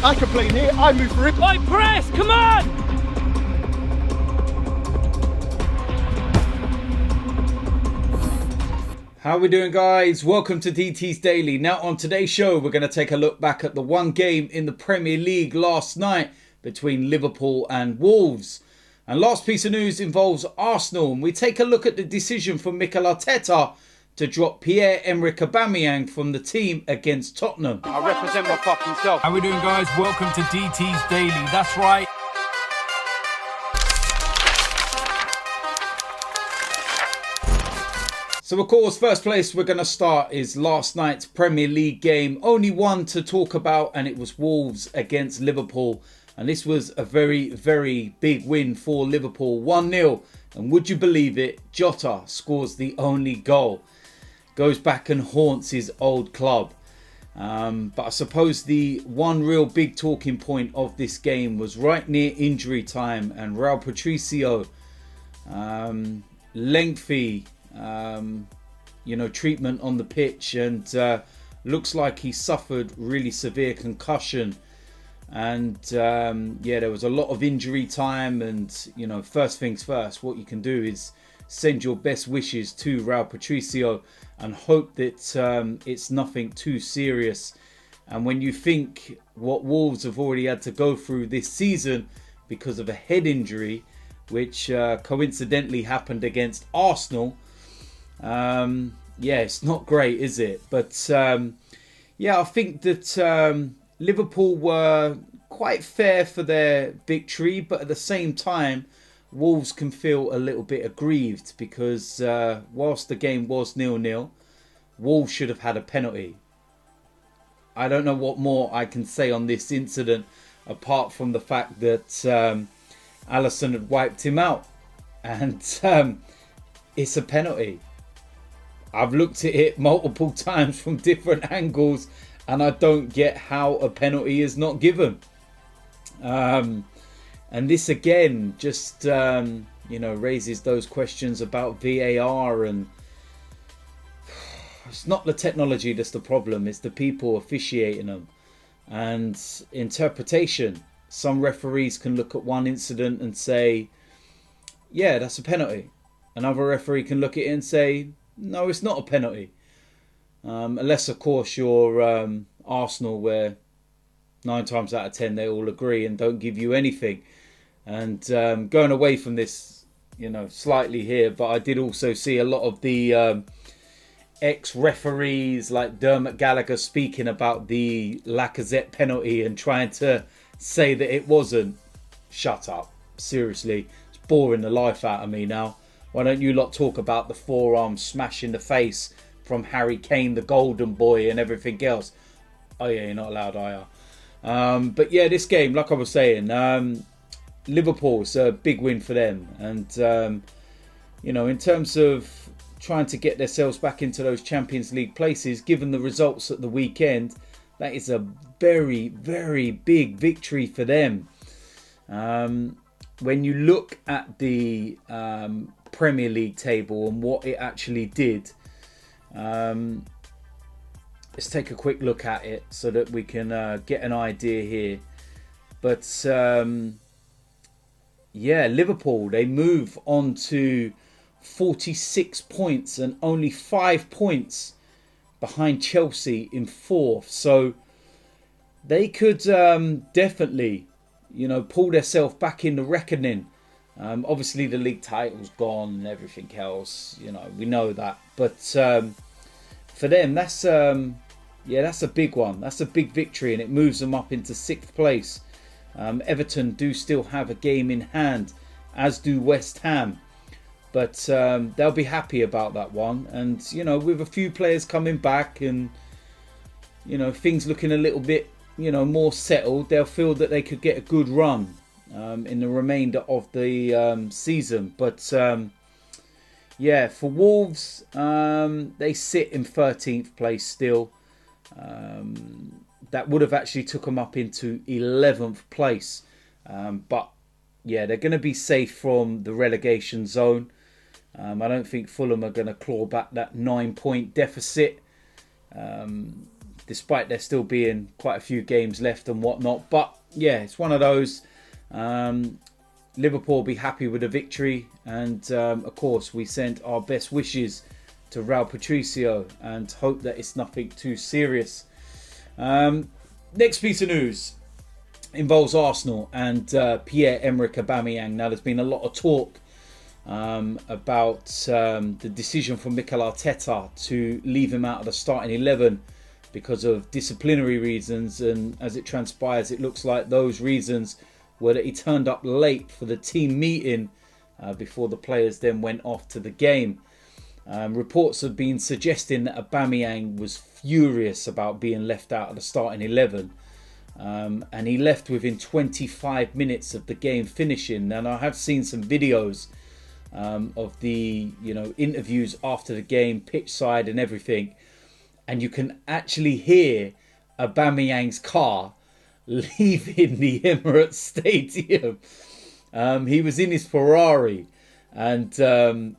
I can play in here, I move for it. Right, press, come on! How we doing, guys? Welcome to DT's Daily. Now on today's show, we're going to take a look back at the one game in the Premier League last night between Liverpool and Wolves. And last piece of news involves Arsenal. And we take a look at the decision from Mikel Arteta to drop Pierre-Emerick Aubameyang from the team against Tottenham. I represent my fucking self. How we doing, guys? Welcome to DT's Daily. That's right. So of course, first place we're going to start is last night's Premier League game. Only one to talk about, and it was Wolves against Liverpool. And this was a very, very big win for Liverpool, 1-0. And would you believe it, Jota scores the only goal. Goes back and haunts his old club. But I suppose the one real big talking point of this game was right near injury time. And Raul Patricio, lengthy treatment on the pitch, and looks like he suffered really severe concussion, and there was a lot of injury time. And first things first, what you can do is send your best wishes to Raul Patricio and hope that it's nothing too serious. And when you think what Wolves have already had to go through this season because of a head injury, which coincidentally happened against Arsenal, it's not great, is it? But I think that Liverpool were quite fair for their victory, but at the same time Wolves can feel a little bit aggrieved because whilst the game was 0-0, Wolves should have had a penalty. I don't know what more I can say on this incident apart from the fact that Alisson had wiped him out, and it's a penalty. I've looked at it multiple times from different angles, and I don't get how a penalty is not given. And this again just raises those questions about VAR, and it's not the technology that's the problem, it's the people officiating them and interpretation. Some referees can look at one incident and say, yeah, that's a penalty. Another referee can look at it and say, no, it's not a penalty. Unless, of course, you're Arsenal, where 9 times out of 10 they all agree and don't give you anything. And going away from this, slightly here, but I did also see a lot of the ex-referees like Dermot Gallagher speaking about the Lacazette penalty and trying to say that it wasn't. Shut up. Seriously, it's boring the life out of me now. Why don't you lot talk about the forearm smash in the face from Harry Kane, the golden boy, and everything else? Oh yeah, you're not allowed, are you? But yeah, this game, like I was saying, Liverpool, it's a big win for them. And, in terms of trying to get themselves back into those Champions League places, given the results at the weekend, that is a very, very big victory for them. When you look at the Premier League table and what it actually did, let's take a quick look at it so that we can get an idea here. But Liverpool, they move on to 46 points and only 5 points behind Chelsea in 4th. So they could definitely pull themselves back in the reckoning. Obviously the league title's gone and everything else, we know that. But for them, that's a big one. That's a big victory, and it moves them up into 6th place. Everton do still have a game in hand, as do West Ham. But they'll be happy about that one. And, with a few players coming back and, things looking a little bit, more settled, they'll feel that they could get a good run in the remainder of the season. But for Wolves, they sit in 13th place still. That would have actually took them up into 11th place. But they're going to be safe from the relegation zone. I don't think Fulham are going to claw back that 9-point deficit. despite there still being quite a few games left and whatnot. But yeah, it's one of those. Liverpool will be happy with a victory, and of course we send our best wishes to Raul Patricio and hope that it's nothing too serious. Next piece of news involves Arsenal and Pierre-Emerick Aubameyang. Now, there's been a lot of talk about the decision from Mikel Arteta to leave him out of the starting 11 because of disciplinary reasons, and as it transpires, it looks like those reasons were that he turned up late for the team meeting before the players then went off to the game. Reports have been suggesting that Aubameyang was furious about being left out of the starting 11, and he left within 25 minutes of the game finishing. And I have seen some videos of the interviews after the game, pitch side and everything, and you can actually hear Aubameyang's car leaving the Emirates Stadium. He was in his Ferrari, and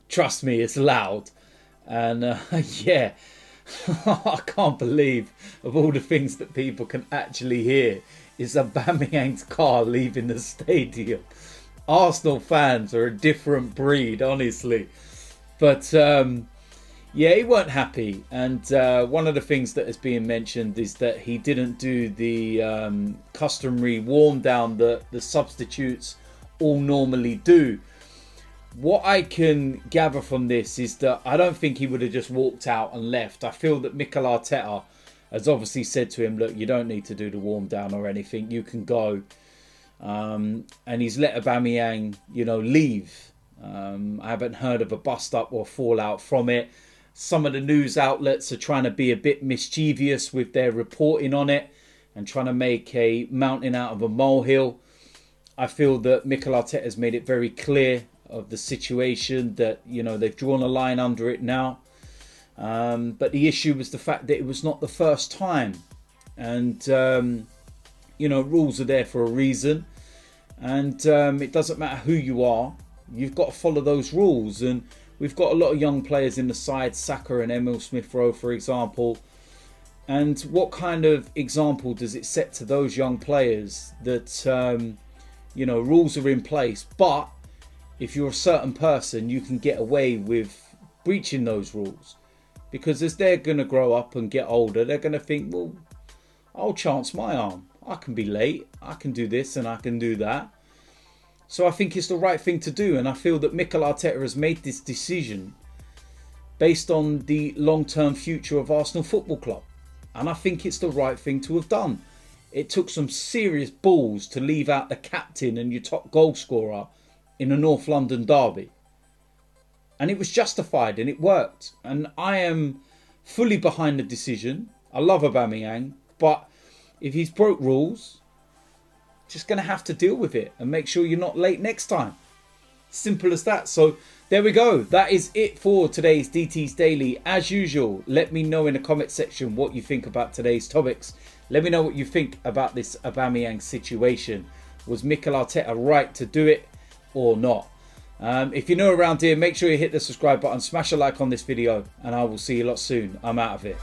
trust me, it's loud. And yeah, I can't believe of all the things that people can actually hear is Aubameyang's car leaving the stadium. Arsenal fans are a different breed, honestly. But yeah, he weren't happy. And one of the things that is being mentioned is that he didn't do the customary warm down that the substitutes all normally do. What I can gather from this is that I don't think he would have just walked out and left. I feel that Mikel Arteta has obviously said to him, look, you don't need to do the warm down or anything. You can go. And he's let Aubameyang, leave. I haven't heard of a bust up or fallout from it. Some of the news outlets are trying to be a bit mischievous with their reporting on it and trying to make a mountain out of a molehill. I feel that Mikel Arteta has made it very clear of the situation that, they've drawn a line under it now. But the issue was the fact that it was not the first time. And, rules are there for a reason. And it doesn't matter who you are. You've got to follow those rules. And we've got a lot of young players in the side, Saka and Smith-Rowe, for example. And what kind of example does it set to those young players that, rules are in place, but if you're a certain person, you can get away with breaching those rules? Because as they're going to grow up and get older, they're going to think, well, I'll chance my arm. I can be late. I can do this and I can do that. So I think it's the right thing to do. And I feel that Mikel Arteta has made this decision based on the long-term future of Arsenal Football Club. And I think it's the right thing to have done. It took some serious balls to leave out the captain and your top goal scorer in a North London derby. And it was justified and it worked. And I am fully behind the decision. I love Aubameyang, but if he's broke rules, just going to have to deal with it and make sure you're not late next time. Simple as that. So there we go. That is it for today's DT's Daily. As usual, let me know in the comment section what you think about today's topics. Let me know what you think about this Aubameyang situation. Was Mikel Arteta right to do it or not? If you're new around here, make sure you hit the subscribe button, smash a like on this video, and I will see you lot soon. I'm out of it.